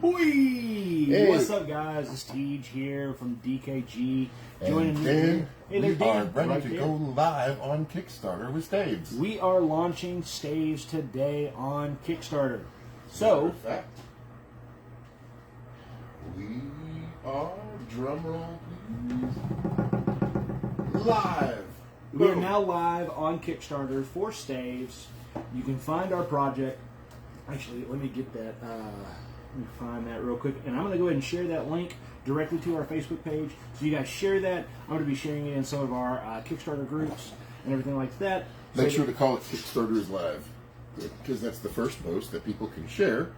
Boy! Hey. What's up, guys? It's Teej here from DKG. And me. Dan, Hey, we there's Dan, are ready right to there. go live on Kickstarter with Staves. We are launching Staves today on Kickstarter. So, Matter of fact, we are, drumroll please, live. we are Boom. now live on Kickstarter for Staves. You can find our project. Actually, let me get that. Let me find that real quick. And I'm going to go ahead and share that link directly to our Facebook page. So you guys share that. I'm going to be sharing it in some of our Kickstarter groups and everything like that. Make sure to call it Kickstarter is live, because that's the first post that people can share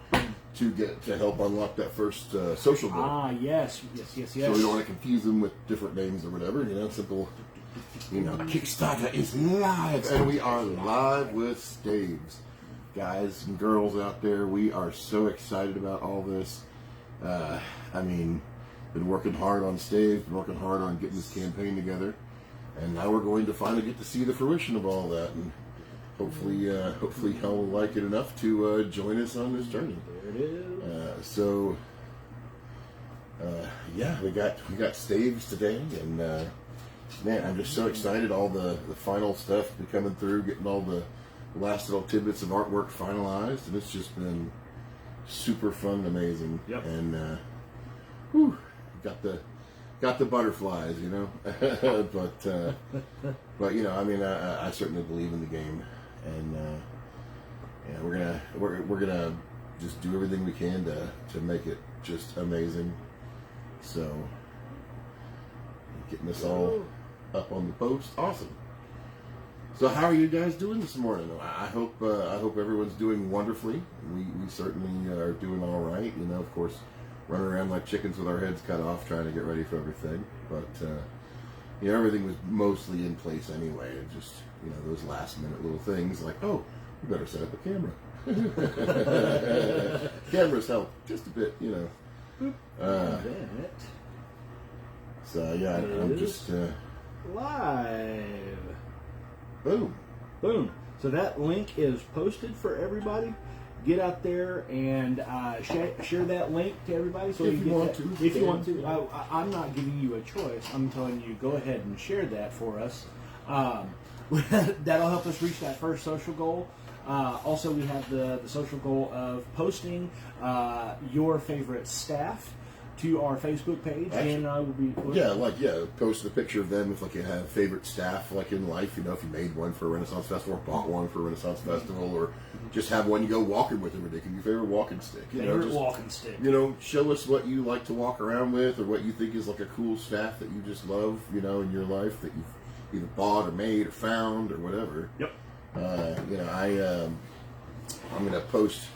to help unlock that first social goal. Ah, yes. So we don't want to confuse them with different names or whatever. Simple. Kickstarter is live, and we are live with Staves. Guys and girls out there, we are so excited about all this. Been working hard on Staves, been working hard on getting this campaign together, and now we're going to finally get to see the fruition of all that, and hopefully y'all will like it enough to join us on this journey. There it is. We got Staves today, and man, I'm just so excited. All the final stuff be coming through, getting all the last little tidbits of artwork finalized, and it's just been super fun and amazing. Yep. And got the butterflies, but I certainly believe in the game, and we're gonna just do everything we can to make it just amazing. So getting this all up on the post, awesome. So how are you guys doing this morning? I hope everyone's doing wonderfully. We certainly are doing all right. Of course, running around like chickens with our heads cut off, trying to get ready for everything. But everything was mostly in place anyway. It just those last minute little things like, oh, we better set up a camera. Cameras help just a bit, So yeah, I'm just live. Boom. So that link is posted for everybody. Get out there and share that link to everybody. So If you want to. If you want to. I'm not giving you a choice. I'm telling you, go ahead and share that for us. That'll help us reach that first social goal. Also, we have the social goal of posting your favorite staff to our Facebook page. Actually, and I will be post a picture of them if you have favorite staff in life. If you made one for a Renaissance Festival, or bought one for a Renaissance Festival, or just have one you go walking with them. Or they can be your favorite walking stick. Walking stick. Show us what you like to walk around with, or what you think is like a cool staff that you just love. In your life that you've either bought or made or found or whatever. Yep. I'm gonna post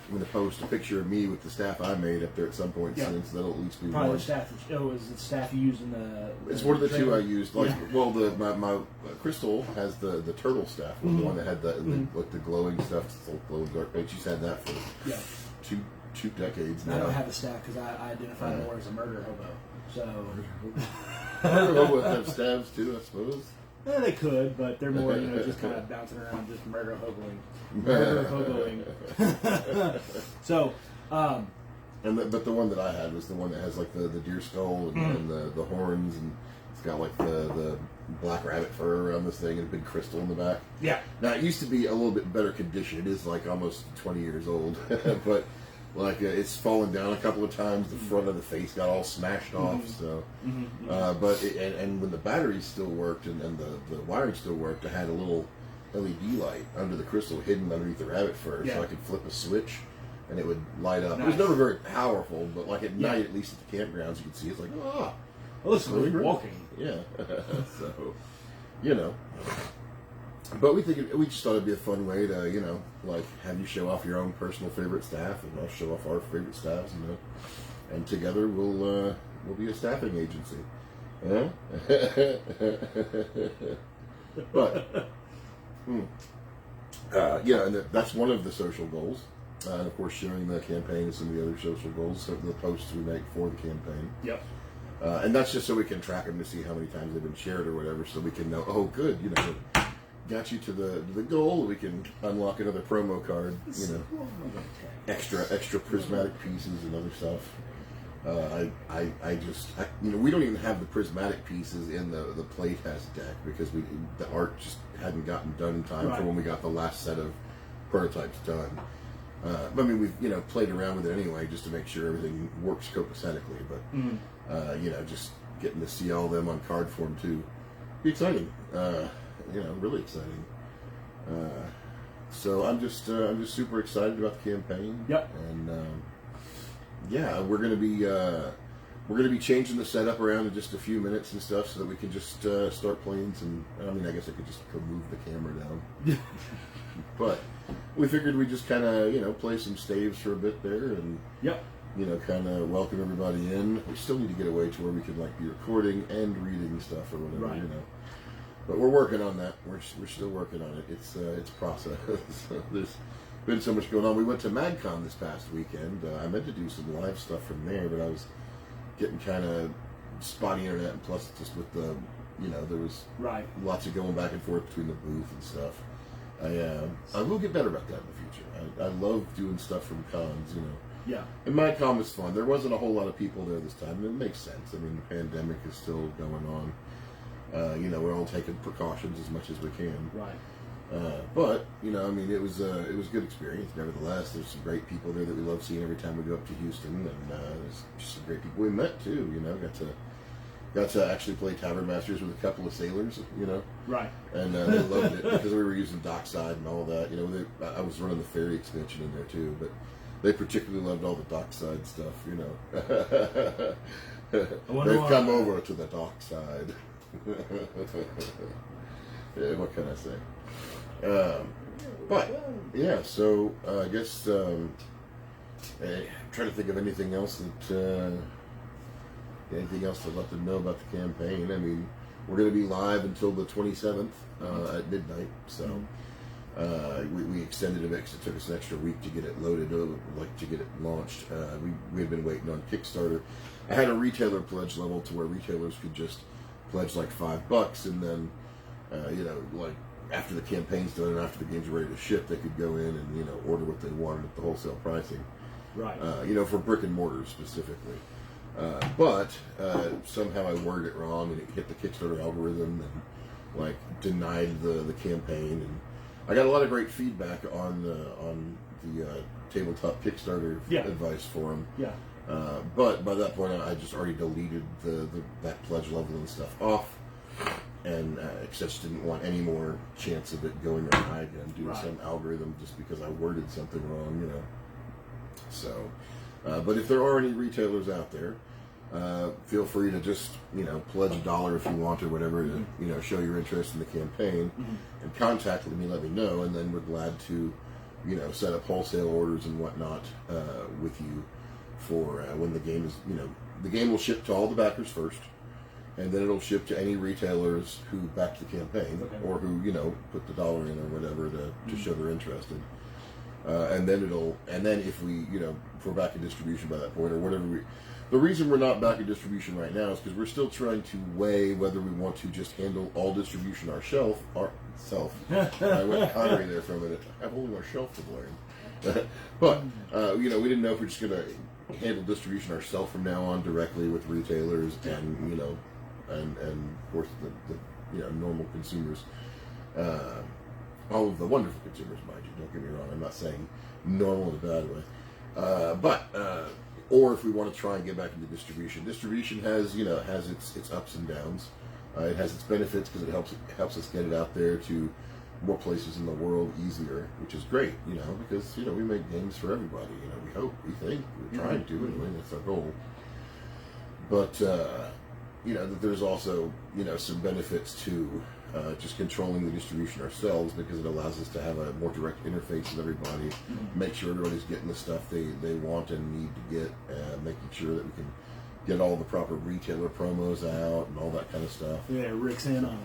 a picture of me with the staff I made up there at some point soon, so that'll at least be probably one. the staff. Is the staff you used in the? It's one of the two trailer? I used. My Crystal has the turtle staff, the one that had the glowing stuff, the glowing dark paint. She's had that for two decades now. I don't have a staff because I identify more as a murder hobo. So murder hobo have staves too, I suppose. Yeah, they could, but they're more, just kind of bouncing around, just murder hoboing. So, but the one that I had was the one that has like the deer skull and the horns, and it's got like the black rabbit fur around this thing and a big crystal in the back. Yeah. Now it used to be a little bit better condition. It is like almost 20 years old, but it's fallen down a couple of times. The front of the face got all smashed off. So, but when the batteries still worked and the wiring still worked, I had a little LED light under the crystal hidden underneath the rabbit fur, so I could flip a switch and it would light up. Nice. It was never very powerful, but at night, at least at the campgrounds, you could see it's like, well, it's really walking. Yeah. So, But we just thought it'd be a fun way to, have you show off your own personal favorite staff, and I'll show off our favorite staffs, and together we'll be a staffing agency. Huh? But, and that's one of the social goals, and of course sharing the campaign and some of the other social goals, some of the posts we make for the campaign. Yep. And that's just so we can track them to see how many times they've been shared or whatever, so we can know, oh, good, got you to the goal. We can unlock another promo card. You know, extra prismatic pieces and other stuff. You know, we don't even have the prismatic pieces in the playtest deck because the art just hadn't gotten done in time for when we got the last set of prototypes done. I mean, we've, you know, played around with it anyway just to make sure everything works copacetically. But you know, just getting to see all of them on card form too, be exciting. You know, really exciting. So I'm just super excited about the campaign. Yep. And yeah, we're gonna be changing the setup around in just a few minutes and stuff, so that we can just start playing some. I mean, I guess I could just go move the camera down, but we figured we'd just kind of, you know, play some staves for a bit there, and you know, kind of welcome everybody in. We still need to get away to where we could like be recording and reading stuff or whatever, you know. But we're working on that. We're still working on it. It's a process. There's been so much going on. We went to MagCon this past weekend. I meant to do some live stuff from there, but I was getting kind of spotty internet, and plus just with the, you know, there was lots of going back and forth between the booth and stuff. I will get better about that in the future. I love doing stuff from cons, you know. Yeah. And MagCon was fun. There wasn't a whole lot of people there this time, and it makes sense. I mean, the pandemic is still going on. You know, we're all taking precautions as much as we can. But you know, I mean, it was a good experience. Nevertheless, there's some great people there that we love seeing every time we go up to Houston, and there's just some great people we met too. You know, got to actually play Tavern Masters with a couple of sailors. You know, and they loved it because we were using dockside and all that. You know, I was running the ferry expansion in there too, but they particularly loved all the dockside stuff. You know, they've come over to the dockside. Yeah, what can I say? But yeah, so I guess I'm trying to think of anything else to let them know about the campaign. I mean, we're going to be live until the 27th at midnight, so we extended it because it took us an extra week to get it loaded, like to get it launched. We had been waiting on Kickstarter. I had a retailer pledge level to where retailers could just pledge like $5, and then you know, like after the campaign's done and after the game's ready to ship, they could go in and, you know, order what they wanted at the wholesale pricing. You know, for brick and mortar specifically. But somehow I worded it wrong, and it hit the Kickstarter algorithm and like denied the campaign. And I got a lot of great feedback on the tabletop Kickstarter advice forum. But by that point, I just already deleted that pledge level and stuff off, and just didn't want any more chance of it going awry again due to some algorithm just because I worded something wrong, you know. So, but if there are any retailers out there, feel free to just, you know, pledge $1 if you want or whatever to, you know, show your interest in the campaign, and contact me, let me know, and then we're glad to, you know, set up wholesale orders and whatnot with you for when the game is, you know, the game will ship to all the backers first, and then it'll ship to any retailers who backed the campaign or who, you know, put the $1 in or whatever to show they're interested. And then if we, you know, if we're back in distribution by that point or whatever, the reason we're not back in distribution right now is because we're still trying to weigh whether we want to just handle all distribution ourselves. I went Connery there for a minute. I have only our shelf to blame. But, you know, we didn't know if we're just going to handle distribution ourselves from now on directly with retailers and, you know, and of course the you know, normal consumers, all of the wonderful consumers, mind you, don't get me wrong, I'm not saying normal in a bad way, but or if we want to try and get back into distribution has, you know, has its ups and downs. It has its benefits because it helps us get it out there to more places in the world easier, which is great, you know, because, you know, we make games for everybody, you know, we hope, we think, we're trying to anyway, that's our goal. But you know, that there's also, you know, some benefits to just controlling the distribution ourselves, because it allows us to have a more direct interface with everybody, make sure everybody's getting the stuff they want and need to get, making sure that we can get all the proper retailer promos out and all that kind of stuff. Yeah, Rick's in on it.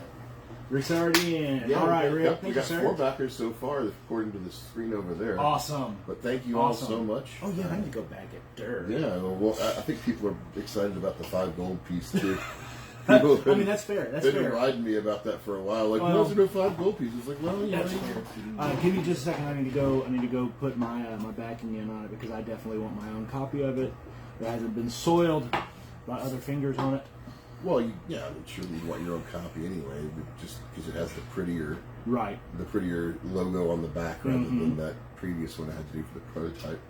Rick's already in. Yeah, all right, Rick. We got 4 backers so far, according to the screen over there. Awesome. But thank you all so much. Oh, yeah, I need to go back at dirt. Yeah, well, I think people are excited about the 5 gold piece, too. People I mean, that's fair. That's been fair. riding me about that for a while. Like, Well, those are no 5 gold pieces. Like, well, That's fair. Give me just a second. I need to go put my my backing in on it because I definitely want my own copy of it that hasn't been soiled by other fingers on it. Well, yeah, I'm sure you'd want your own copy anyway, but just because it has the prettier logo on the back rather than that previous one I had to do for the prototype.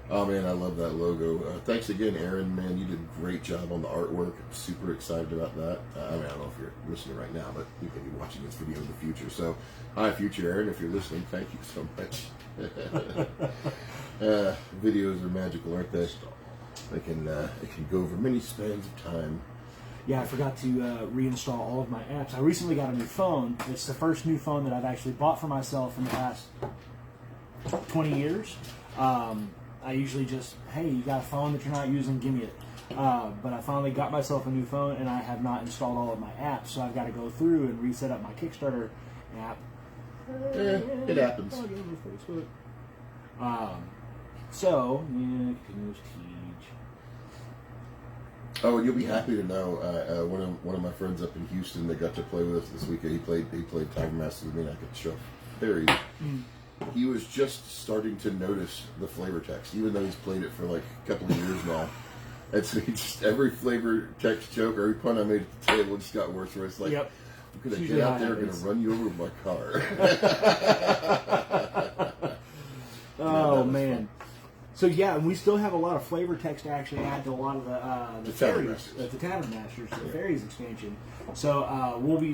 Oh man, I love that logo. Thanks again, Aaron. Man, you did a great job on the artwork. I'm super excited about that. I mean, I don't know if you're listening right now, but you can be watching this video in the future. So, hi, future Aaron. If you're listening, thank you so much. Videos are magical, aren't they? It can go over many spans of time. Yeah, I forgot to reinstall all of my apps. I recently got a new phone. It's the first new phone that I've actually bought for myself in the past 20 years. I usually just, hey, you got a phone that you're not using, give me it. But I finally got myself a new phone, and I have not installed all of my apps, so I've got to go through and reset up my Kickstarter app. It happens. So, yeah, continuous Teej. Oh, you'll be happy to know one of my friends up in Houston that got to play with us this weekend. He played Tiger Masters with me, and I could show very. He was just starting to notice the flavor text, even though he's played it for like a couple of years now. And so he just every flavor text joke or every pun I made at the table just got worse. Where it's like, I'm gonna get out there, I'm gonna run you over with my car. Oh man. So yeah, and we still have a lot of flavor text to actually add to a lot of the fairies, the Tavern Masters, the fairies expansion. So we'll be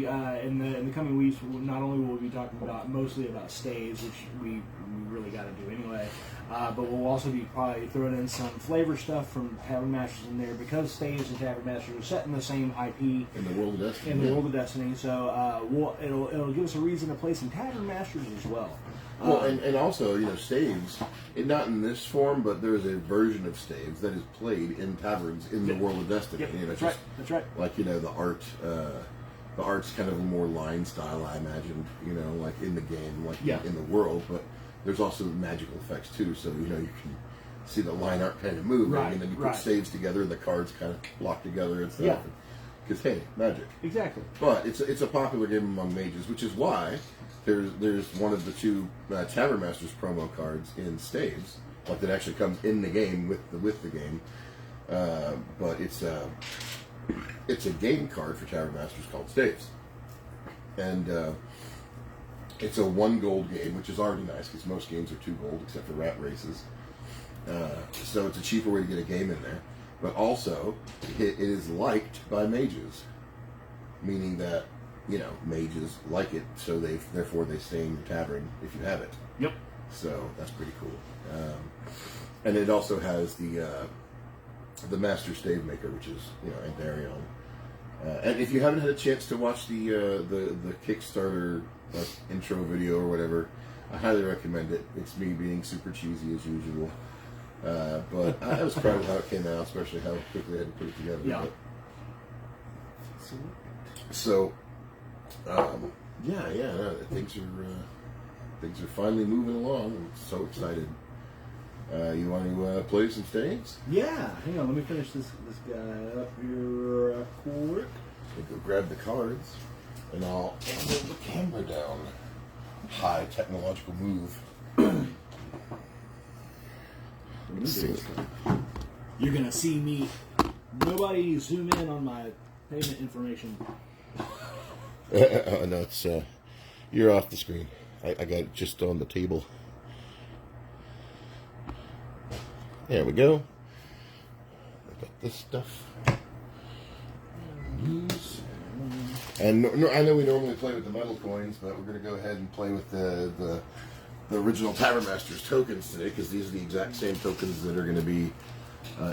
in the coming weeks. Not only will we be talking about mostly about Staves, which we really got to do anyway, but we'll also be probably throwing in some flavor stuff from Tavern Masters in there because Staves and Tavern Masters are set in the same IP in the World of Destiny. World of Destiny. So it'll give us a reason to play some Tavern Masters as well. Well, and also, Staves, not in this form, but there is a version of Staves that is played in taverns in the World of Destiny. Yep. That's right. That's right. Like, the art's kind of a more line style, I imagined, like in the game, like in the world, but there's also magical effects too, so, you can see the line art kind of moving, and then you put Staves together, and the cards kind of lock together and stuff. Yeah. Because, hey, magic. Exactly. But it's a popular game among mages, which is why there's one of the 2 Tavern Masters promo cards in Staves, like that actually comes in the game with the game. But it's a game card for Tavern Masters called Staves, and it's a 1 gold game, which is already nice because most games are 2 gold except for Rat Races. So it's a cheaper way to get a game in there. But also, it is liked by mages, meaning that mages like it, so therefore they stay in your tavern if you have it. Yep. So that's pretty cool. And it also has the Master Stave Maker, which is and Darion. And if you haven't had a chance to watch the Kickstarter intro video or whatever, I highly recommend it. It's me being super cheesy as usual. But I was proud of how it came out, especially how quickly I had to put it together. Yeah. So, things are finally moving along. I'm so excited. You want to play some Staves? Yeah. Hang on, let me finish this guy up here quick. So go grab the cards, and I'll angle the camera down. High technological move. You're gonna see me. Nobody zoom in on my payment information. No, it's you're off the screen. I got it just on the table. There we go. I got this stuff. And I know we normally play with the metal coins, but we're going to go ahead and play with the original Tavern Masters tokens today, because these are the exact same tokens that are going to be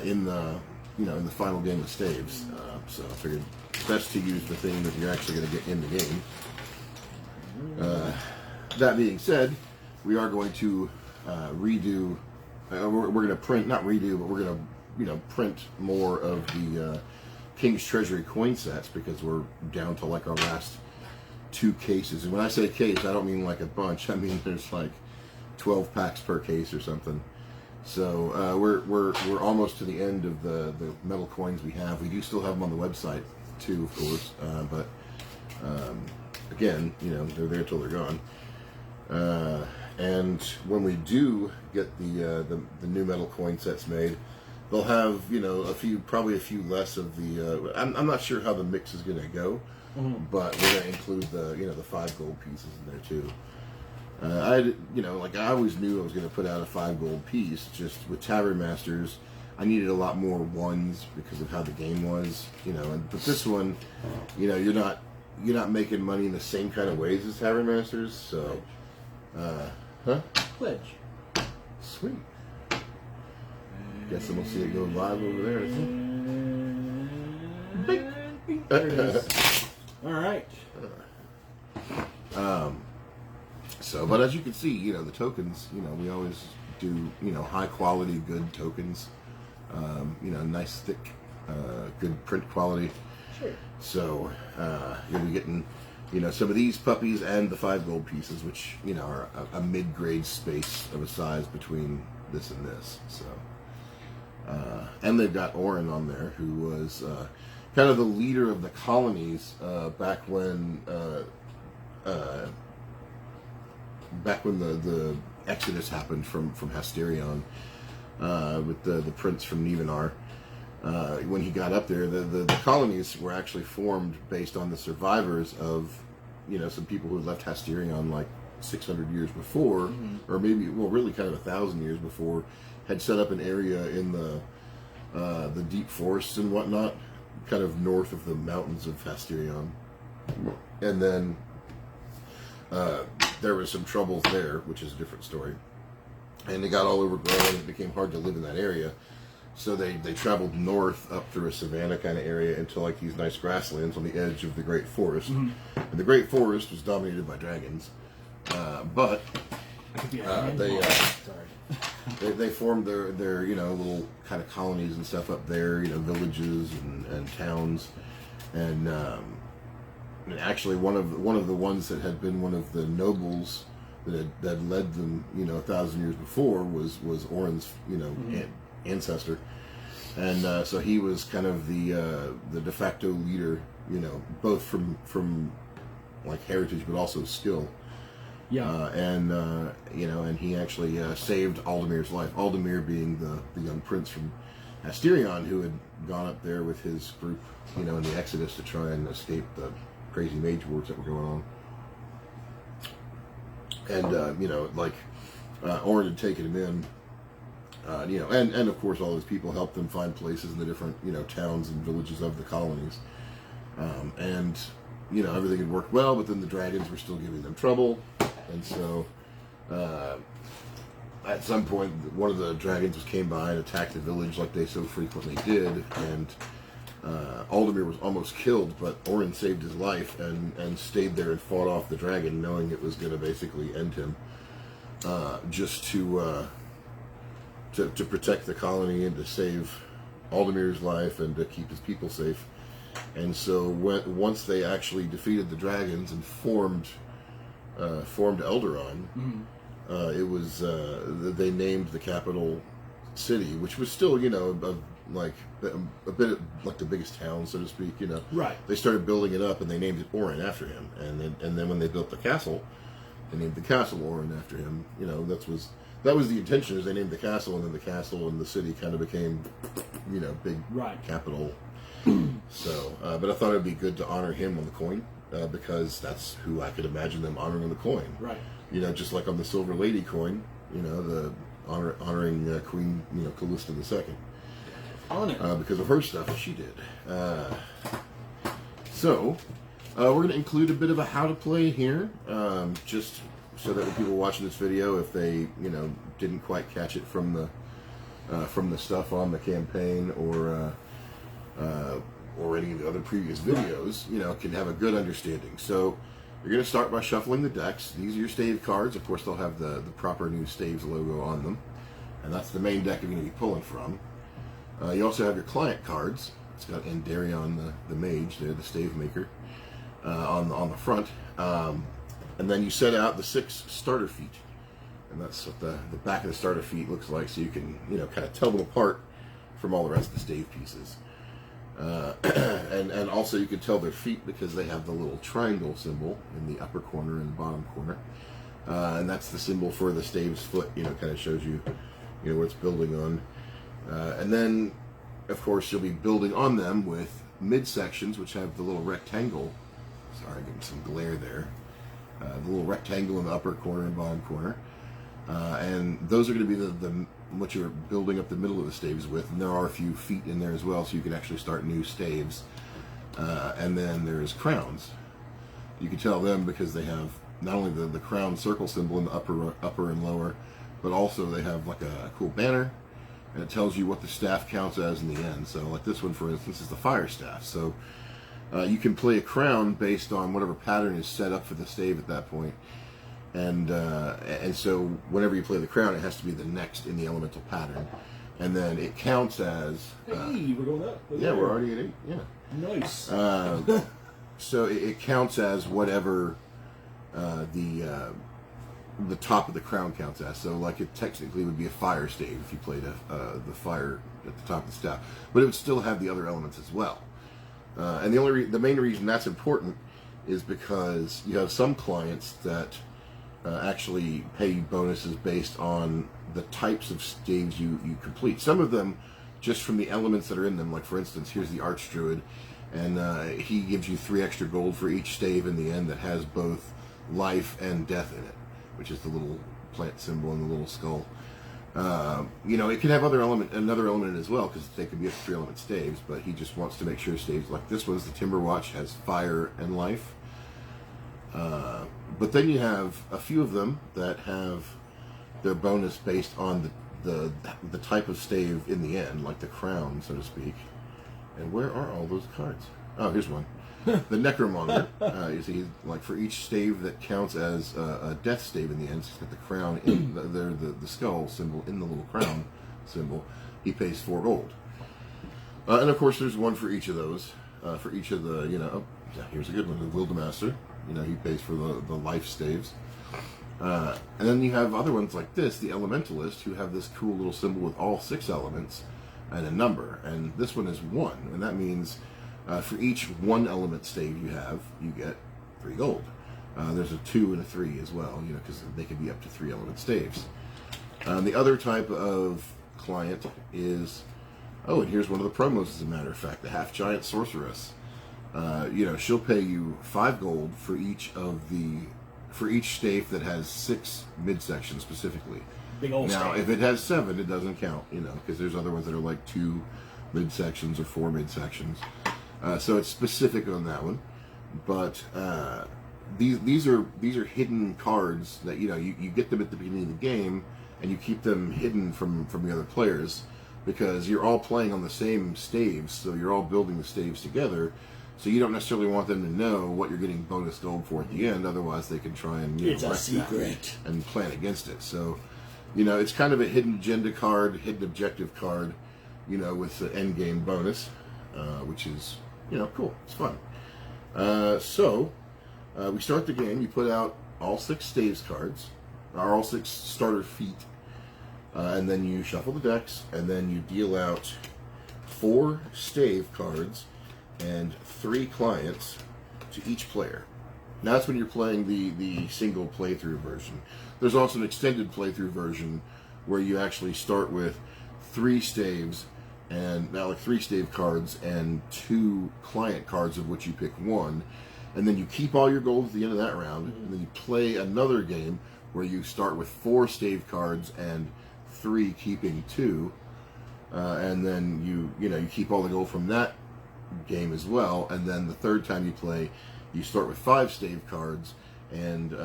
in the in the final game of Staves. So I figured it's best to use the thing that you're actually going to get in the game. That being said, we are going to redo. We're going to print, not redo, but we're going to print more of the King's Treasury coin sets, because we're down to like our last 2 cases. And when I say case, I don't mean like a bunch. I mean there's like 12 packs per case or something. So we're almost to the end of the metal coins we have. We do still have them on the website, too, of course. But again, they're there till they're gone. And when we do get the new metal coin sets made, they'll have probably a few less of the. I'm not sure how the mix is going to go, but we're going to include the 5 gold pieces in there too. I always knew I was going to put out a 5 gold piece. Just with Tavern Masters, I needed a lot more ones because of how the game was, but this one, you're not making money in the same kind of ways as Tavern Masters, so. Pledge. Sweet. Guess I'm gonna see it go live over there. There it is. All right. But as you can see, the tokens, we always do, high quality, good tokens. Nice, thick, good print quality. Sure. So, you'll be getting, some of these puppies and the 5 gold pieces, which, are a mid-grade space of a size between this and this. So, and they've got Orin on there, who was kind of the leader of the colonies back when the Exodus happened from Hasterion with the prince from Nivenar. When he got up there, the colonies were actually formed based on the survivors of, some people who had left Hasterion like 600 years before, or maybe, really kind of 1,000 years before, had set up an area in the deep forests and whatnot, kind of north of the mountains of Hasterion. And then there was some troubles there, which is a different story. And they got all overgrown, and it became hard to live in that area. So they traveled north up through a savanna kind of area into like these nice grasslands on the edge of the Great Forest. And the Great Forest was dominated by dragons, but they formed their little kind of colonies and stuff up there, villages and towns, and actually one of the ones that had been one of the nobles that had led them 1,000 years before was Orin's ancestor, and so he was kind of the de facto leader, both from like heritage but also skill. Yeah. And he actually saved Aldemir's life. Aldemir being the young prince from Hasterion who had gone up there with his group, in the Exodus to try and escape the crazy mage wars that were going on. And Orin had taken him in. And of course all those people helped them find places in the different, towns and villages of the colonies. And everything had worked well, but then the dragons were still giving them trouble. And so, at some point, one of the dragons came by and attacked the village like they so frequently did. And Aldemir was almost killed, but Orin saved his life and stayed there and fought off the dragon, knowing it was going to basically end him. Just to protect the colony and to save Aldemir's life and to keep his people safe. And so once they actually defeated the dragons and formed Eldaron, it was they named the capital city, which was still like a bit like the biggest town, so to speak. Right. They started building it up and they named it Orin after him. And then when they built the castle, they named the castle Orin after him. That was the intention, is they named the castle, and then the castle and the city kind of became, big capital. So, but I thought it would be good to honor him on the coin, because that's who I could imagine them honoring on the coin. Right. Just like on the Silver Lady coin, the honoring Queen, Callista II. Honor. Because of her stuff that she did. So, we're going to include a bit of a how to play here, just so that when people watching this video, if they, didn't quite catch it from the stuff on the campaign or any of the other previous videos, can have a good understanding. So you're going to start by shuffling the decks. These are your stave cards. Of course, they'll have the proper new Staves logo on them, and that's the main deck you're going to be pulling from. You also have your client cards. It's got Andarion, the mage, there, the stave maker, on the front. And then you set out the 6 starter feet. And that's what the back of the starter feet looks like, so you can, kind of tell them apart from all the rest of the stave pieces. And also you can tell their feet because they have the little triangle symbol in the upper corner and bottom corner. And that's the symbol for the stave's foot, kind of shows you, what it's building on. And then, of course, you'll be building on them with midsections, which have the little rectangle. Sorry, getting some glare there. The little rectangle in the upper corner and bottom corner. And those are going to be the what you're building up the middle of the staves with. And there are a few feet in there as well, so you can actually start new staves. And then there's crowns. You can tell them because they have not only the crown circle symbol in the upper and lower, but also they have like a cool banner, and it tells you what the staff counts as in the end. So like this one, for instance, is the fire staff. So you can play a crown based on whatever pattern is set up for the stave at that point. And so whenever you play the crown, it has to be the next in the elemental pattern. And then it counts as... hey, we're going up. Yeah, we're already at 8. Yeah. Nice. So it counts as whatever the top of the crown counts as. So like it technically would be a fire stave if you played the fire at the top of the staff. But it would still have the other elements as well. And the main reason that's important is because you have some clients that actually pay you bonuses based on the types of staves you complete. Some of them just from the elements that are in them. Like for instance, here's the Archdruid, and he gives you 3 extra gold for each stave in the end that has both life and death in it, which is the little plant symbol and the little skull. It can have another element as well, because they could be up to 3 element staves, but he just wants to make sure staves like this one's the Timber Watch has fire and life. But then you have a few of them that have their bonus based on the type of stave in the end, like the crown, so to speak. And where are all those cards? Oh, here's one. The Necromonger. You see, like for each stave that counts as a death stave in the end, it's got the crown in the skull symbol in the little crown symbol. He pays 4 gold. And of course, there's one for each of those. For each of the, here's a good one, the Wildemaster. He pays for the life staves. And then you have other ones like this, the Elementalist, who have this cool little symbol with all 6 elements and a number. And this one is 1, and that means for each 1 element stave you have, you get 3 gold. There's a 2 and a 3 as well, because they can be up to 3 element staves. The other type of client is, and here's one of the promos, as a matter of fact, the Half-Giant Sorceress. She'll pay you 5 gold for each stave that has 6 midsections specifically. Big old now, stave. if it has 7, it doesn't count, because there's other ones that are like 2 midsections or 4 midsections. So it's specific on that one. But these are hidden cards that you get them at the beginning of the game, and you keep them hidden from the other players because you're all playing on the same staves, so you're all building the staves together. So you don't necessarily want them to know what you're getting bonus gold for at the end. Otherwise, they can try and it's a secret and plan against it. So, it's kind of a hidden agenda card, hidden objective card, with the end game bonus, which is cool. It's fun. So we start the game. You put out all 6 staves cards, or all 6 starter feet, and then you shuffle the decks, and then you deal out 4 stave cards and 3 clients to each player. Now that's when you're playing the single playthrough version. There's also an extended playthrough version where you actually start with 3 staves and now like 3 stave cards and 2 client cards, of which you pick 1, and then you keep all your gold at the end of that round, and then you play another game where you start with 4 stave cards and 3 keeping 2, and then you keep all the gold from that game as well, and then the third time you play, you start with 5 stave cards and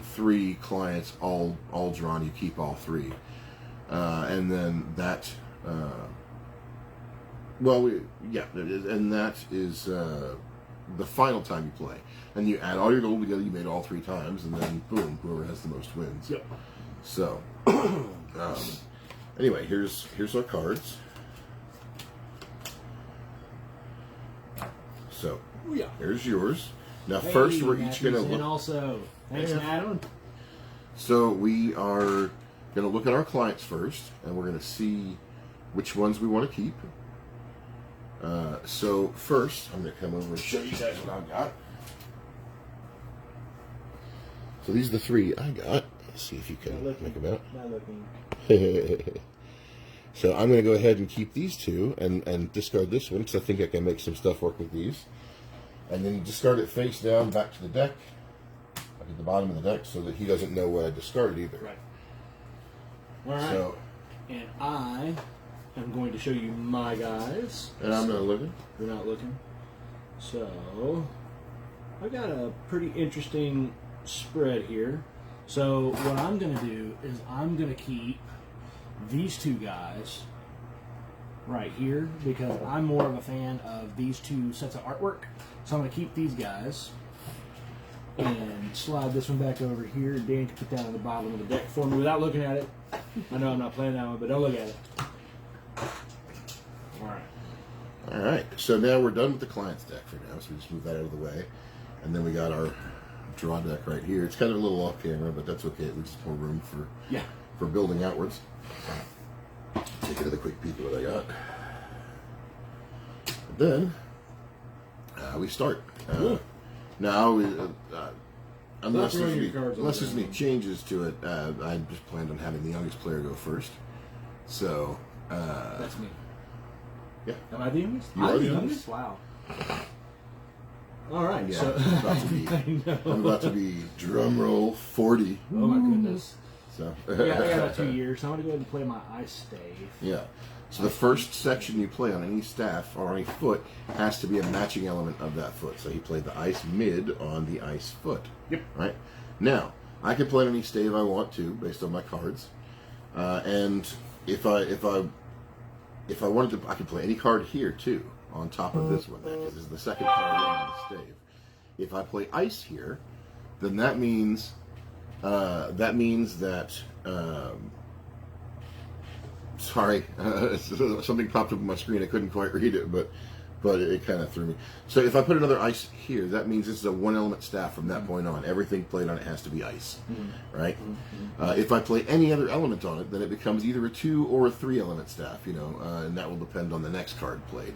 3 clients all drawn. You keep all 3, and then that and that is the final time you play, and you add all your gold together. You made all 3 times, and then boom, whoever has the most wins. Yep. So anyway, here's our cards. So, here's yours. Now, first, we're each going to look. Also, thanks, Adam. So, we are going to look at our clients first, and we're going to see which ones we want to keep. So first, I'm going to come over and show you guys what I've got. So these are the 3 I got. Let's see if you can make them out. Not looking. So I'm going to go ahead and keep these 2 and discard this one because I think I can make some stuff work with these. And then discard it face down back to the deck, back at the bottom of the deck, so that he doesn't know what I discarded either. Right. All right. So, and I am going to show you my guys. And I'm not looking. You're not looking. So I've got a pretty interesting spread here. So what I'm going to do is I'm going to keep these 2 guys right here because I'm more of a fan of these 2 sets of artwork. So I'm going to keep these guys and slide this one back over here. Dan can put that on the bottom of the deck for me without looking at it. I know I'm not playing that one, but don't look at it. All right. So now we're done with the client's deck for now. So we just move that out of the way. And then we got our draw deck right here. It's kind of a little off camera, but that's okay. It leaves more room for building outwards. Take another quick peek at what I got. And then we start. Now, unless there's any changes to it, I just planned on having the youngest player go first. So that's me. Yeah. Am I the youngest? You are the youngest? Wow. All right. Yeah, So I'm about to be drum roll 40. Oh my goodness. So yeah, I got about 2 years. So I'm gonna go ahead and play my ice stave. Yeah. So the first section you play on any staff or any foot has to be a matching element of that foot. So he played the ice mid on the ice foot. Yep. Right. Now I can play any stave I want to based on my cards, and if I wanted to, I could play any card here too on top of this one. Because this is the second card on the stave. If I play ice here, then that means that. Sorry, something popped up on my screen. I couldn't quite read it, but it kind of threw me. So if I put another ice here, that means this is a 1-element staff from that point on. Everything played on it has to be ice, right? If I play any other element on it, then it becomes either a 2 or a 3-element staff, and that will depend on the next card played.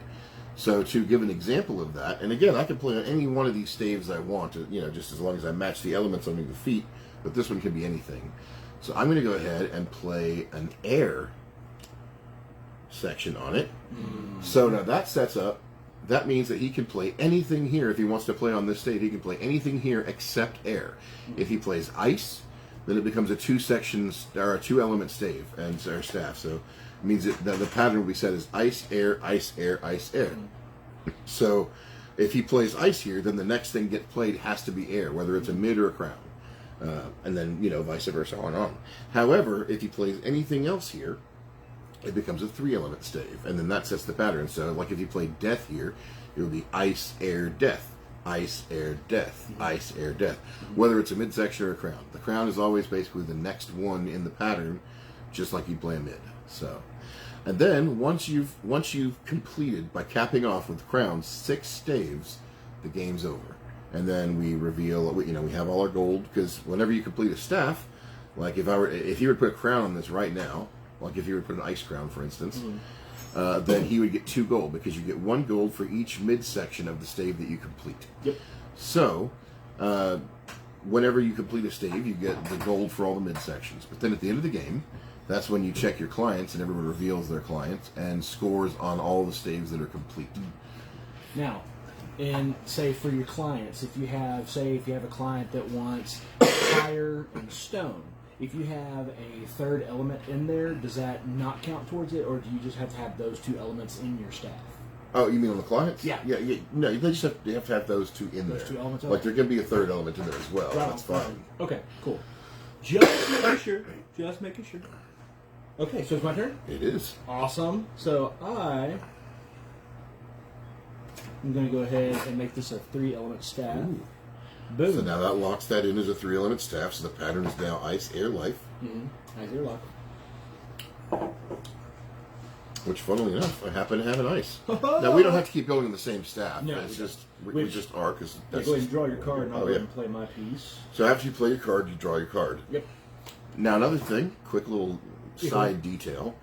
So to give an example of that, and again, I can play on any one of these staves I want, just as long as I match the elements under the feet, but this one can be anything. So I'm going to go ahead and play an air section on it. So now that sets up, that means that he can play anything here. If he wants to play on this stave, he can play anything here except air. If he plays ice, then it becomes a 2-element stave or staff. So it means that the pattern will be set as ice, air, ice, air, ice, air. So if he plays ice here, then the next thing get played has to be air, whether it's a mid or a crown. And then, vice versa, on and on. However, if he plays anything else here, it becomes a 3-element stave, and then that sets the pattern. So, like if you play death here, it would be ice, air, death, ice, air, death, ice, air, death. Whether it's a midsection or a crown. The crown is always basically the next one in the pattern, just like you play a mid. So, and then once you've completed by capping off with crowns 6 staves, the game's over. And then we reveal, we have all our gold, because whenever you complete a staff, like if you were to put a crown on this right now. Like if you were to put an ice crown, for instance, then he would get 2 gold because you get 1 gold for each midsection of the stave that you complete. Yep. So, whenever you complete a stave, you get the gold for all the midsections. But then at the end of the game, that's when you check your clients and everyone reveals their clients and scores on all the staves that are complete. Now, and say for your clients, if you have a client that wants fire and stone, if you have a 3rd element in there, does that not count towards it, or do you just have to have those 2 elements in your staff? Oh, you mean on the clients? Yeah. Yeah. No, you just have to have those 2 in there. Those 2 elements. Like there can be a 3rd element in there as well. Right. That's fine. Okay, cool. Just making sure. Just making sure. Okay, so it's my turn? It is. Awesome. So I'm going to go ahead and make this a 3-element staff. Ooh. Boom. So now that locks that in as a 3-element staff, so the pattern is now ice, air, life. Ice, air, life. Which, funnily enough, I happen to have an ice. Now, we don't have to keep building the same staff. No, it's just, we just are, because that's... Go ahead and draw your card, and I'll go ahead yeah. and play my piece. So after you play your card, you draw your card. Yep. Now, another thing, quick little side detail.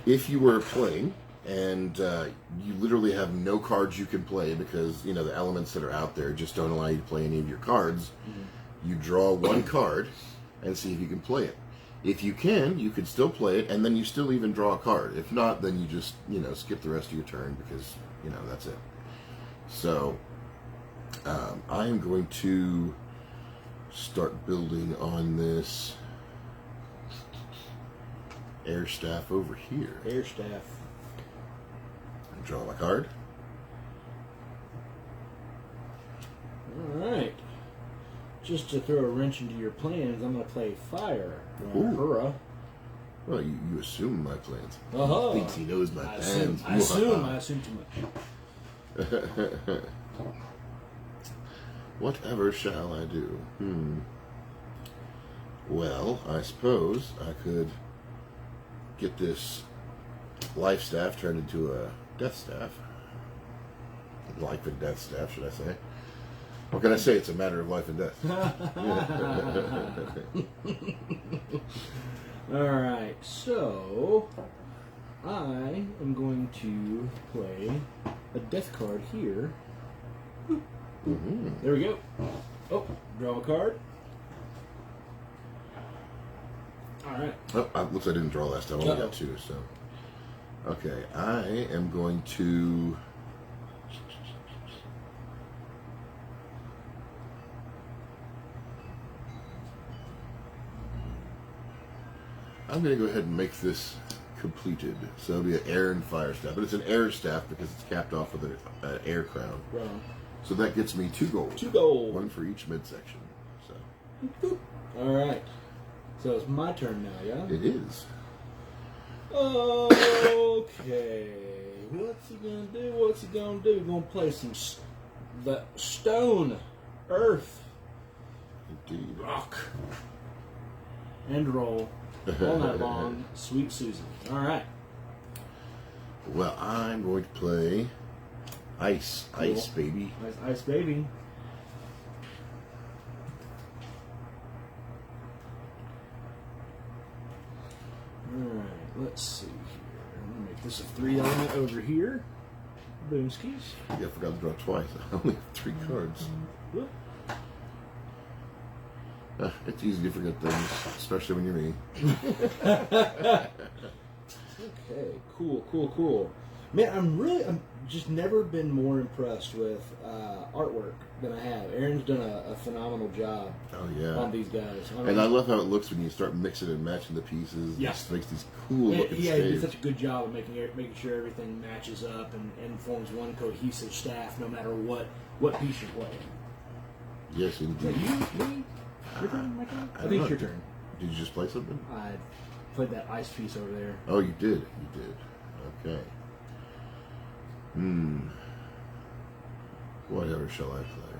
If you were playing and you literally have no cards you can play because the elements that are out there just don't allow you to play any of your cards. You draw one card and see if you can play it. If you can, you could still play it, and then you still even draw a card. If not, then you just skip the rest of your turn because that's it. So I am going to start building on this air staff over here. Air staff. Draw my card. Alright. Just to throw a wrench into your plans, I'm going to play fire. Ooh. Hurrah. Well, you assume my plans. Uh-huh. He thinks he knows my plans. I assume too much. Whatever shall I do? Well, I suppose I could get this life staff turned into a death staff. Life and death staff, should I say. What can I say? It's a matter of life and death. Alright, so I am going to play a death card here. There we go. Oh, draw a card. Alright. Oh, looks like I didn't draw last time. I only got two, so. Okay, I am going to... I'm going to go ahead and make this completed. So it'll be an air and fire staff. But it's an air staff because it's capped off with an air crown. Right. So that gets me 2 gold. 2 gold. One for each midsection. So. Alright. So it's my turn now, yeah? It is. Okay. What's he gonna do? What's he gonna do? He's gonna play some the stone, earth, Indeed. rock, and roll all night long. Sweet Susan. All right. Well, I'm going to play ice. Cool. Ice, baby. Ice baby. Alright, let's see here. I'm going to make this a 3-element over here. Boomskis. Yeah, I forgot to draw twice. I only have 3 cards. Whoop. It's easy to forget things, especially when you're me. Okay, cool. Man, I'm just never been more impressed with artwork than I have. Aaron's done a phenomenal job on these guys. And I love how it looks when you start mixing and matching the pieces. Yeah. It just makes these cool looking Yeah, he did staves. such a good job of making sure everything matches up and forms one cohesive staff no matter what piece you're playing. Yes, Is that indeed. you? Me? Your turn, my turn? I don't think know. it's your turn. Did you just play something? I played that ice piece over there. Oh, you did. You did. Okay. Whatever shall I play?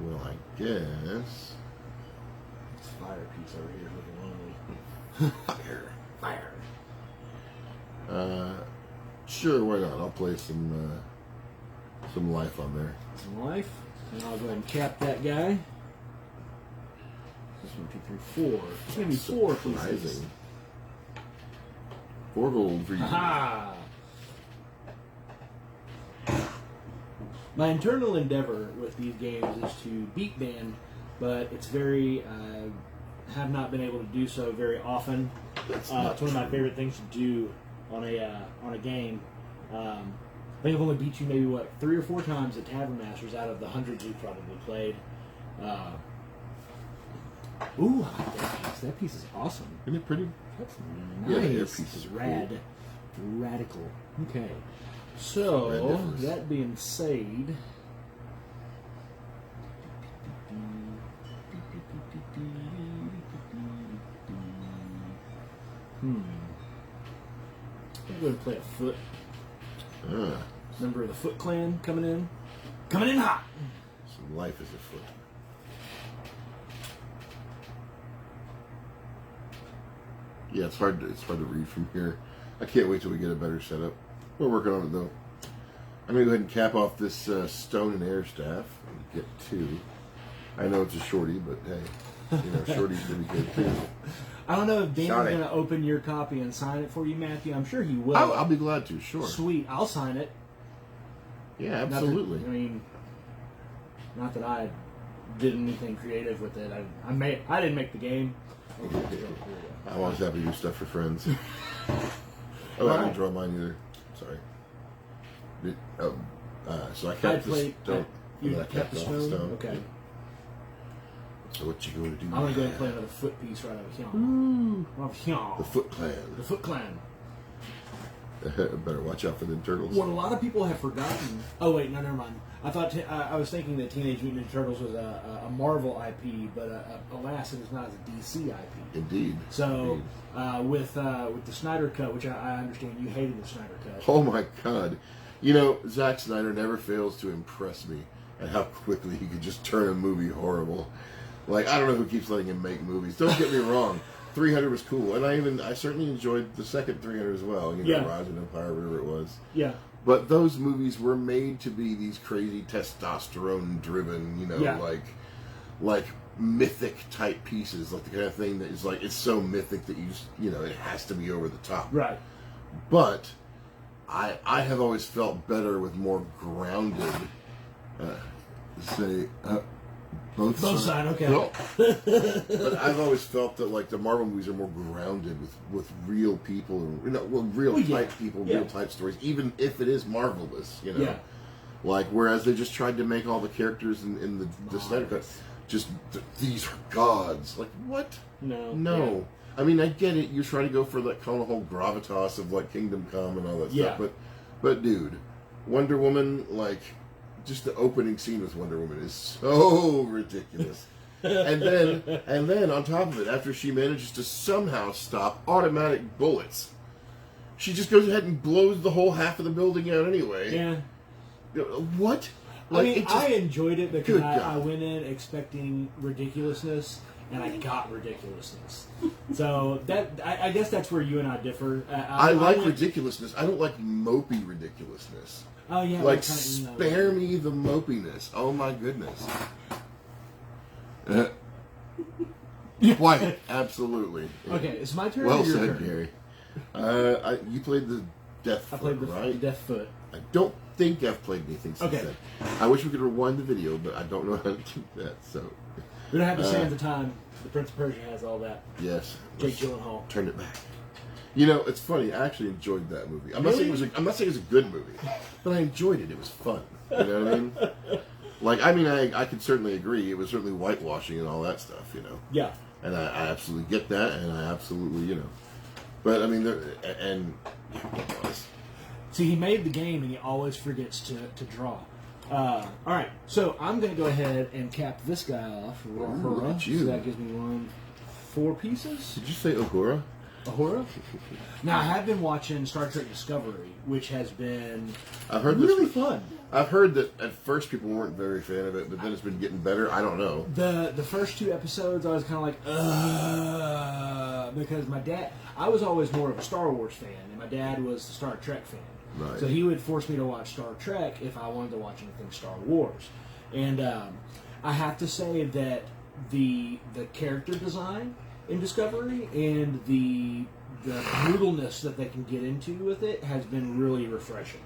Well, I guess... This fire piece over here is looking lonely. Fire. Sure, why not? I'll play some life on there. Some life. And I'll go ahead and cap that guy. This 1, 2, 3, 4. It's gonna be 4 pieces. Surprising. 4 gold for you. Ha! My internal endeavor with these games is to beat Dann, but it's very have not been able to do so very often. It's one of my favorite things to do on a game. I think I've only beat you maybe 3 or 4 times at Tavern Masters out of the hundreds we've probably played. Ooh, I like that piece. That piece is awesome. Isn't it pretty? That's Yeah, nice. the air piece is rad. cool. Radical. Okay. So, Ridiculous. that being said... I'm going to play a foot. Member of the Foot Clan coming in. Coming in hot! Some life is afoot. Yeah, it's hard to read from here. I can't wait till we get a better setup. We're working on it though. I'm gonna go ahead and cap off this stone and air staff and get 2. I know it's a shorty, but hey, shorties gonna be good too. I don't know if Dan's Sorry. going to open your copy and sign it for you, Matthew. I'm sure he will. I'll be glad to. Sure. Sweet. I'll sign it. Yeah, absolutely. Not that I did anything creative with it. I didn't make the game. I'm always happy to do stuff for friends. Oh, I didn't draw mine either. Sorry. So I kept the stone. You kept the stone? Okay. So what you going to do? I'm going to go ahead and play another foot piece right over here. The Foot Clan. The Foot Clan. Better watch out for the turtles. What a lot of people have forgotten. Oh wait, no, never mind. I was thinking that Teenage Mutant Ninja Turtles was a Marvel IP, but alas, it is not as a DC IP. Indeed. So with the Snyder Cut, which I understand you hated the Snyder Cut. Oh my God! You know, Zack Snyder never fails to impress me at how quickly he could just turn a movie horrible. Like, I don't know who keeps letting him make movies. Don't get me wrong. 300 was cool, and I certainly enjoyed the second 300 as well. Rise of Empire, whatever it was. Yeah. But those movies were made to be these crazy testosterone-driven, like mythic type pieces, like the kind of thing that is like it's so mythic that it has to be over the top. Right. But I have always felt better with more grounded. Both sides, okay. No. But I've always felt that like the Marvel movies are more grounded with real people and real type people, real type stories, even if it is marvelous, Yeah. Like whereas they just tried to make all the characters in the Snyder Cut just these are gods. Like what? No. Yeah. I mean, I get it. You try to go for that kind of whole gravitas of like Kingdom Come and all that stuff, but dude, Wonder Woman, like. Just the opening scene with Wonder Woman is so ridiculous. and then on top of it, after she manages to somehow stop automatic bullets, she just goes ahead and blows the whole half of the building out anyway. Yeah. What? Like, I enjoyed it because I went in expecting ridiculousness, and I got ridiculousness. So I guess that's where you and I differ. I like ridiculousness. I don't like mopey ridiculousness. Oh yeah, like spare me the mopiness. Oh my goodness. Quiet. Absolutely. Okay, it's my turn. Well or your said, turn? Gary. You played the Death Foot, I played the right? Death Foot. I don't think I've played anything since then. I wish we could rewind the video, but I don't know how to do that. So we don't have to save the time. The Prince of Persia has all that. Yes. Jake Gyllenhaal. Turn it back. It's funny. I actually enjoyed that movie. I'm not saying it was a good movie, but I enjoyed it. It was fun. You know what I mean? I can certainly agree. It was certainly whitewashing and all that stuff. Yeah. And I absolutely get that, and I absolutely But I mean, it was. See, he made the game, and he always forgets to draw. All right, so I'm going to go ahead and cap this guy off. Look at you. So that gives me 4 pieces. Did you say Uhura? Uhura? Now, I have been watching Star Trek Discovery, which has been really fun. I've heard that at first people weren't very fan of it, but then it's been getting better. I don't know. The first 2 episodes, I was kind of like, because I was always more of a Star Wars fan, and my dad was a Star Trek fan. Right. So he would force me to watch Star Trek if I wanted to watch anything Star Wars. And I have to say that the character design in Discovery and the brutalness that they can get into with it has been really refreshing.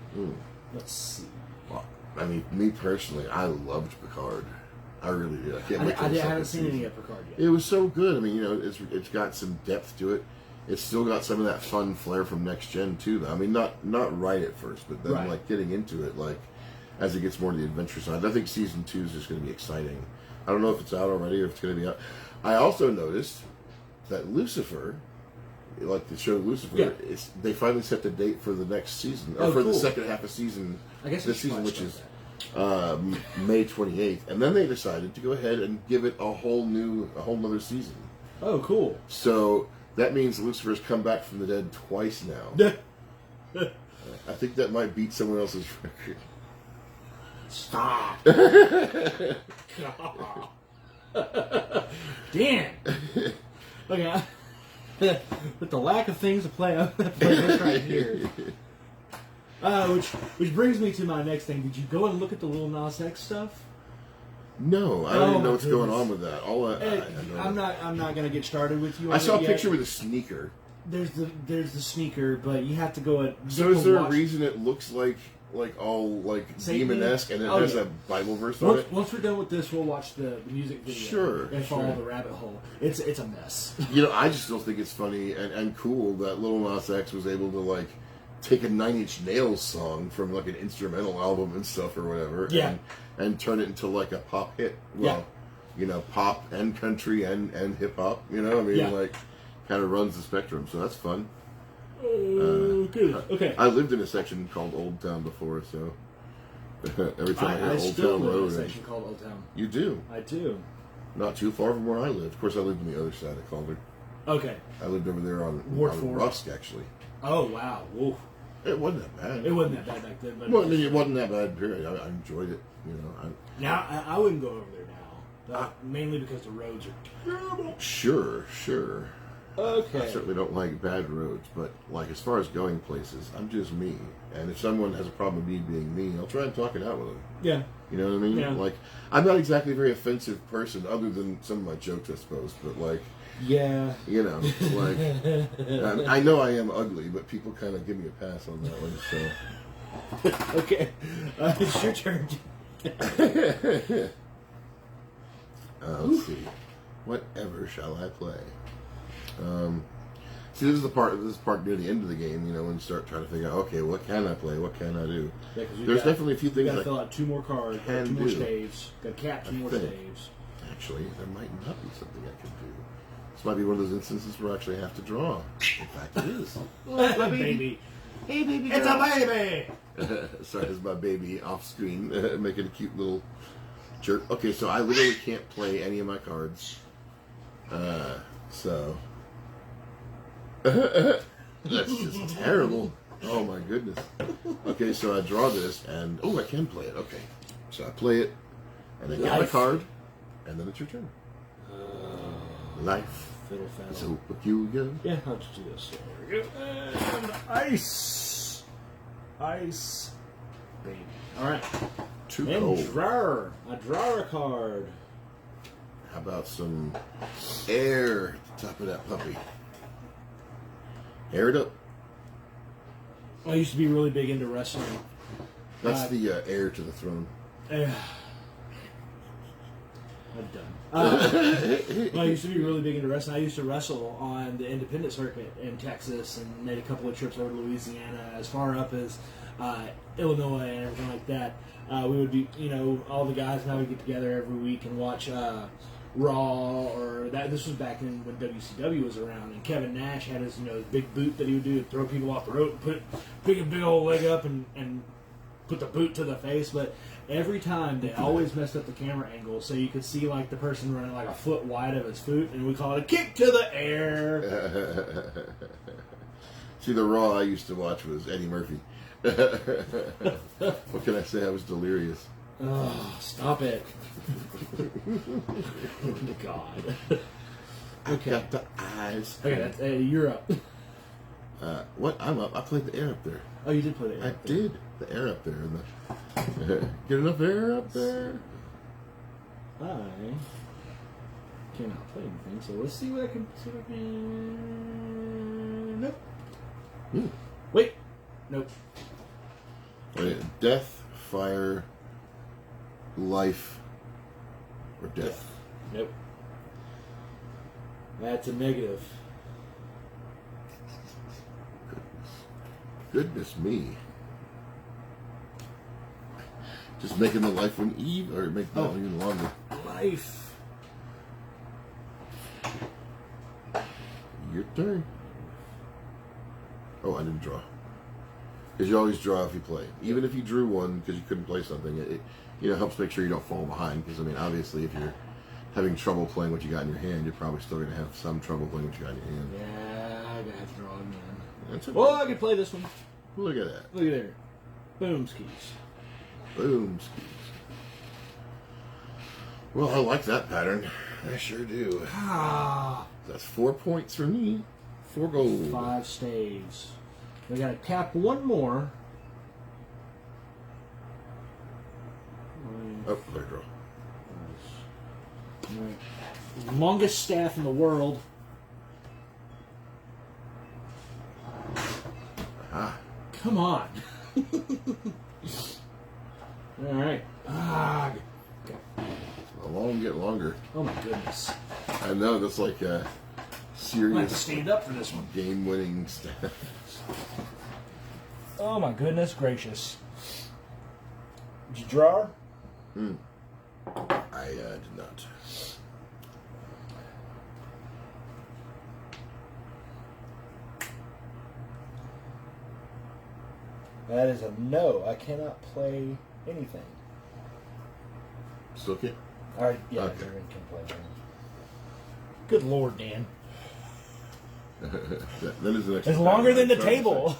Let's see. Well, I mean, me personally, I loved Picard. I really did. I can't wait for the I haven't second seen any season. of Picard yet. It was so good. I mean, it's got some depth to it. It's still got some of that fun flair from Next Gen too. Though. I mean, not right at first, but then like getting into it, like as it gets more to the adventure side. I think season 2 is just going to be exciting. I don't know if it's out already or if it's going to be out. I also noticed that Lucifer, like the show Lucifer, they finally set the date for the next season, or for the second half of season. I guess this season, which is May 28th, and then they decided to go ahead and give it a whole nother season. Oh, cool! So that means Lucifer's come back from the dead twice now. I think that might beat someone else's record. Stop! Damn! Okay. With the lack of things to play, I'm going to play this right here. Which brings me to my next thing. Did you go and look at the Lil Nas X stuff? No, I don't even know what's going on with that. I'm not gonna get started with you. I saw a picture with a sneaker. There's the sneaker, but you have to go at. So is there a reason it looks like all like demon-esque and it has a Bible verse on it? Once we're done with this, we'll watch the music video. Sure. And follow the rabbit hole. It's a mess. I just don't think it's funny and cool that Lil Nas X was able to like take a Nine Inch Nails song from like an instrumental album and stuff or whatever, and turn it into like a pop hit. Well, pop and country and hip hop. Like kind of runs the spectrum. So that's fun. Good. Okay. I lived in a section called Old Town before, so every time I hear Old still Town live Road, in a section called Old Town. You do? I do. Not too far from where I lived. Of course, I lived on the other side of Calder. Okay. I lived over there on Ward 4. Rusk, actually. Oh wow! Whoa. It wasn't that bad. It wasn't that bad back then. But it wasn't that bad. Period. I enjoyed it. Now I wouldn't go over there now, mainly because the roads are terrible. Sure. Okay. I certainly don't like bad roads, but like as far as going places, I'm just me. And if someone has a problem with me being me, I'll try and talk it out with them. Yeah. You know what I mean? Yeah. Like, I'm not exactly a very offensive person, other than some of my jokes, I suppose. But like, yeah. Like, I know I am ugly, but people kind of give me a pass on that one. So. Okay. It's your turn. Let's see. Whatever shall I play? See, this is the part near the end of the game, when you start trying to figure out, okay, what can I play? What can I do? Yeah, there's definitely a few things. You gotta fill out 2 more cards, 2 more staves. Got to cap 2 more staves. Actually, there might not be something I can do. This might be one of those instances where I actually have to draw. In fact, it is. Baby. Hey, baby. It's a baby. Sorry, it's my baby off screen, making a cute little jerk. Okay, so I literally can't play any of my cards. So. That's just terrible. Oh my goodness. Okay, so I draw this, and I can play it. Okay, so I play it, and then get my card, and then it's your turn. Life is so peculiar. Yeah, I'll just do this. There we go. And ice, baby. All right. Too cold. Drawer. I draw a card. How about some air at the top of that puppy? Air it up. I used to be really big into wrestling. That's the heir to the throne. I'm done. I used to be really big into wrestling. I used to wrestle on the independent circuit in Texas and made a couple of trips over to Louisiana, as far up as Illinois and everything like that. We would be, all the guys and I would get together every week and watch Raw, or that. This was back in when WCW was around, and Kevin Nash had his big boot that he would do to throw people off the rope, pick a big old leg up and put the boot to the face. But every time they always messed up the camera angle, so you could see like the person running like a foot wide of his foot, and we call it a kick to the air. See, the Raw I used to watch was Eddie Murphy. What can I say? I was delirious. Oh, stop it. God. Okay. Got the eyes. Okay, you're up. What? I'm up. I played the air up there. Oh, you did play the air. I did. The air up there. Get enough air up there? I cannot play anything, so let's see what I can. Nope. Wait. Nope. Death, fire, life, or death. Nope. That's a negative. Goodness me. Just making the life one even, or make that one even longer. Life. Your turn. Oh, I didn't draw. Because you always draw if you play. Even if you drew one because you couldn't play something, it helps make sure you don't fall behind. Because, obviously if you're having trouble playing what you got in your hand, you're probably still going to have some trouble playing what you got in your hand. Yeah, I'm going to have to draw again. That's okay. Well, I could play this one. Look at that. Look at there. Boom skis. Boom skis. Well, I like that pattern. I sure do. That's 4 points for me. 4 gold. 5 staves. We got to cap one more. Oh, there, draw. longest staff in the world. Come on. All right. The long get longer. Oh my goodness. I know, that's like a I have to serious stand up for this one. game-winning stuff. Oh my goodness gracious. Did you draw her? I did not. That is a no. I cannot play anything. Still can't? All right, yeah, Okay. Darren can play. Good Lord, Dan. That is an extra It's longer than the time, I'm table.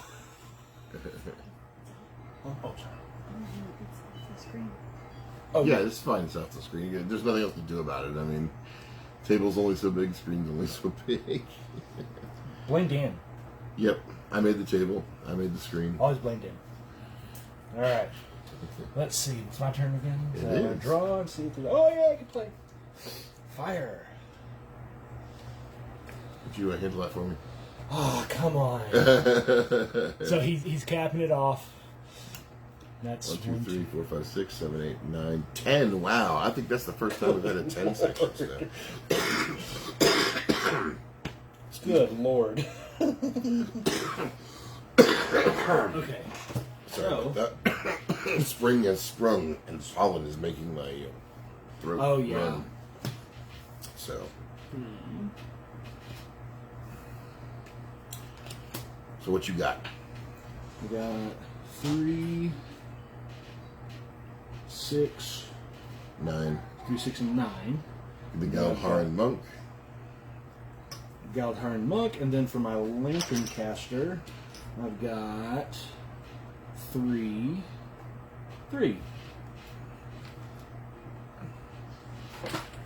Oh, sorry. It's the screen. Oh, Yeah, it's fine. It's off the screen. There's nothing else to do about it. I mean, table's only so big, screen's only so big. Blame Dan. Yep, I made the table. I made the screen. Always blame Dan. All right. Let's see. It's my turn again. It So is. draw and see if there's... Oh, yeah, I can play. Fire. Could you handle that for me? Oh, come on. So he's capping it off. That's 1, 2, 3, 4, 5, 6, 7, 8, 9, 10. Wow, I think that's the first time we've had a 10 section today. Good Lord. Okay. Sorry about that. Spring has sprung and pollen is making my throat Oh, yeah. run. So. So what you got? We got 3, 6, 9. 3, 6, and 9. The Galharan monk. Galdharn Monk, and then for my Lantern Caster, I've got 3.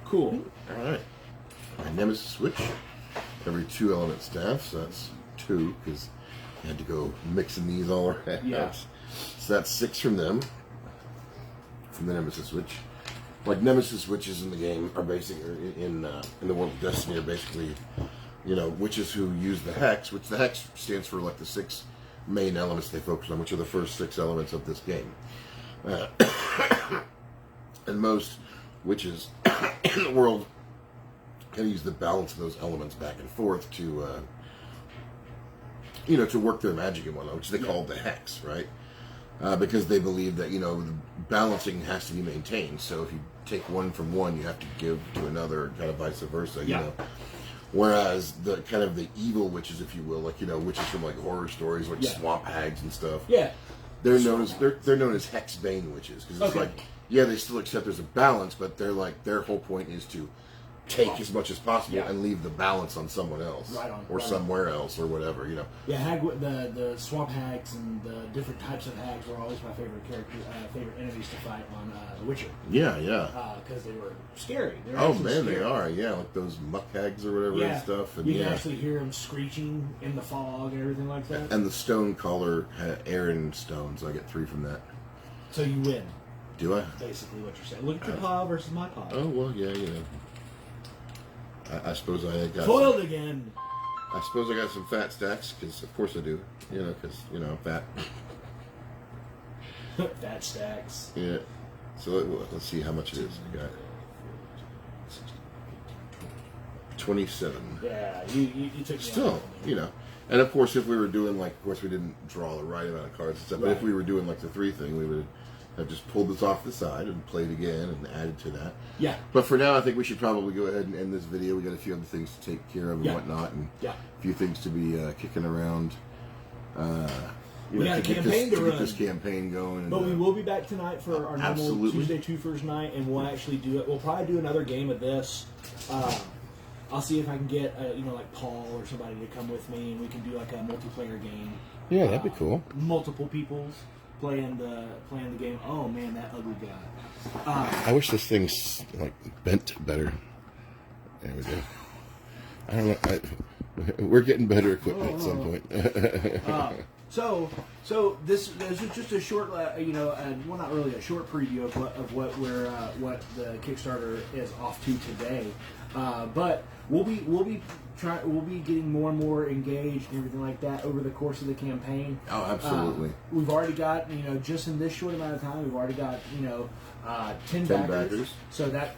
Cool. All right. My Nemesis switch. Every 2 element staff, so that's 2 because I had to go mixing these all around. Yeah. So that's 6 from them. From the Nemesis switch. Like Nemesis switches in the game are basically in the world of Destiny are basically, witches who use the hex, which the hex stands for like the 6 main elements they focus on, which are the first 6 elements of this game. And most witches in the world can use the balance of those elements back and forth to, to work their magic and whatnot, which they call the hex, right? Because they believe that, the balancing has to be maintained. So if you take one from one, you have to give to another, kind of vice versa, you know. Whereas the kind of the evil witches, if you will, like, witches from like horror stories, like swamp hags and stuff. Yeah. They're known as hexbane witches because it's like, yeah, they still accept there's a balance, but they're like their whole point is to take as much as possible and leave the balance on someone else, or somewhere else, or whatever, Yeah, the swamp hags and the different types of hags were always my favorite favorite enemies to fight on The Witcher. Yeah. Because they were scary. They were Oh actually man, scary. they are. Yeah, like those muck hags or whatever and stuff. And you can actually hear them screeching in the fog and everything like that. And the stone collar had Aaron stones. I get 3 from that. So you win. Do I? Basically, what you're saying. Look at your pile versus my pile. Oh well, yeah, I suppose I got Foiled again. I suppose I got some fat stacks because of course I do. Because I'm fat. Fat stacks. Yeah. So let's see how much it is. I got 27. Yeah, you took me Still, out. And of course, if we were doing of course, we didn't draw the right amount of cards and stuff. But if we were doing the 3 thing, we would have just pulled this off the side and played again and added to that. Yeah. But for now, I think we should probably go ahead and end this video. We got a few other things to take care of and whatnot, and a few things to be kicking around. We got a campaign to run. Get this campaign going. But we will be back tonight for our normal Tuesday Two-First night, and we'll actually do it. We'll probably do another game of this. I'll see if I can get like Paul or somebody to come with me, and we can do like a multiplayer game. Yeah, that'd be cool. Multiple people's playing the game. Oh man, that ugly guy. I wish this thing's bent better. There we go. I don't know. We're getting better equipment at some point. So this is just a short, well, not really a short preview of what the Kickstarter is off to today. But we'll be getting more and more engaged and everything like that over the course of the campaign. Oh, absolutely. We've already got, just in this short amount of time, we've already got 10 backers. So that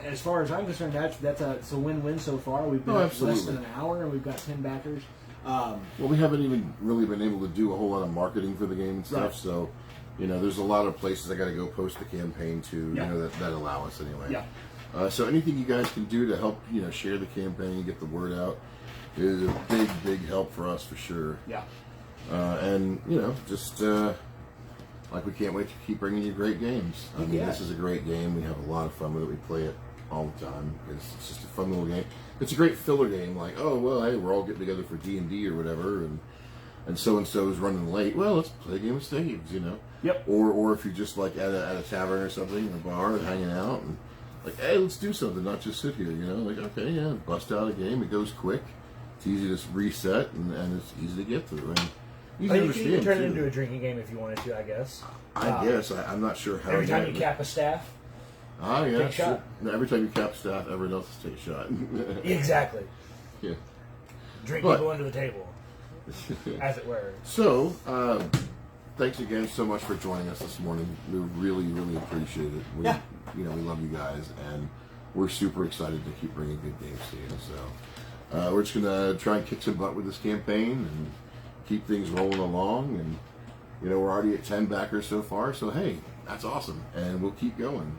as far as I'm concerned, it's a win-win so far. We've been up less than an hour and we've got 10 backers. Well, we haven't even really been able to do a whole lot of marketing for the game and stuff. Right. So, there's a lot of places I got to go post the campaign to, that allow us anyway. Yeah. So anything you guys can do to help, share the campaign, get the word out, is a big, big help for us for sure. Yeah. And just like we can't wait to keep bringing you great games. I mean, this is a great game. We have a lot of fun with it. We play it all the time. It's just a fun little game. It's a great filler game. Like, oh well, hey, we're all getting together for D&D or whatever, and so and so is running late. Well, let's play a game of Staves, Yep. Or if you're just like at a tavern or something, in a bar, and hanging out, and like, hey, let's do something, not just sit here, Like, okay, yeah, bust out a game. It goes quick. It's easy to reset, and it's easy to get through. And you can even turn it into a drinking game if you wanted to, I guess. I guess. I'm not sure how. Every time you cap a staff. Oh, yeah. Take a shot. Every time you cap staff, everyone else take a shot. Exactly. Yeah. Drink people under the table, as it were. So, thanks again so much for joining us this morning. We really, really appreciate it. We love you guys, and we're super excited to keep bringing good games to you. So, we're just going to try and kick some butt with this campaign and keep things rolling along. And, we're already at 10 backers so far, so hey, that's awesome. And we'll keep going.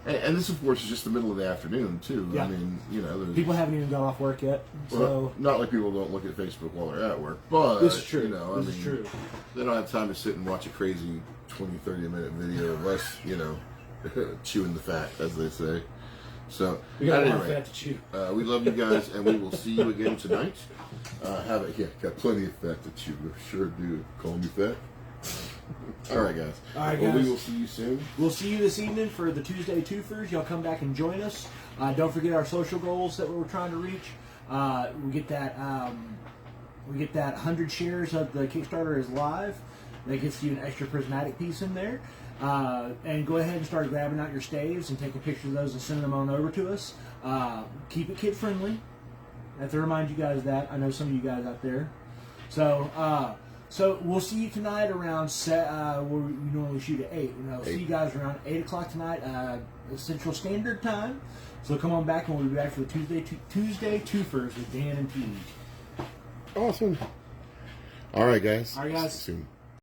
And this, of course, is just the middle of the afternoon, too. Yeah. I mean, there's... People haven't even got off work yet, so... Well, not like people don't look at Facebook while they're at work, but... This is true. This is true. They don't have time to sit and watch a crazy 20, 30-minute video of us, chewing the fat, as they say. So, we got a lot of fat to chew. We love you guys, and we will see you again tonight. Got plenty of fat to chew. Sure do. Call me fat. All right, guys. Well, we will see you soon. We'll see you this evening for the Tuesday Twofers. Y'all come back and join us. Don't forget our social goals that we're trying to reach. We get that 100 shares of the Kickstarter is live. That gets you an extra prismatic piece in there. And go ahead and start grabbing out your staves and taking pictures of those and sending them on over to us. Keep it kid friendly. I have to remind you guys that. I know some of you guys out there. So we'll see you tonight around where we normally shoot at 8. See you guys around 8 o'clock tonight, Central Standard Time. So come on back and we'll be back for the Tuesday Twofers with Dan and Teej. Awesome. All right, guys. All right, guys. See you soon.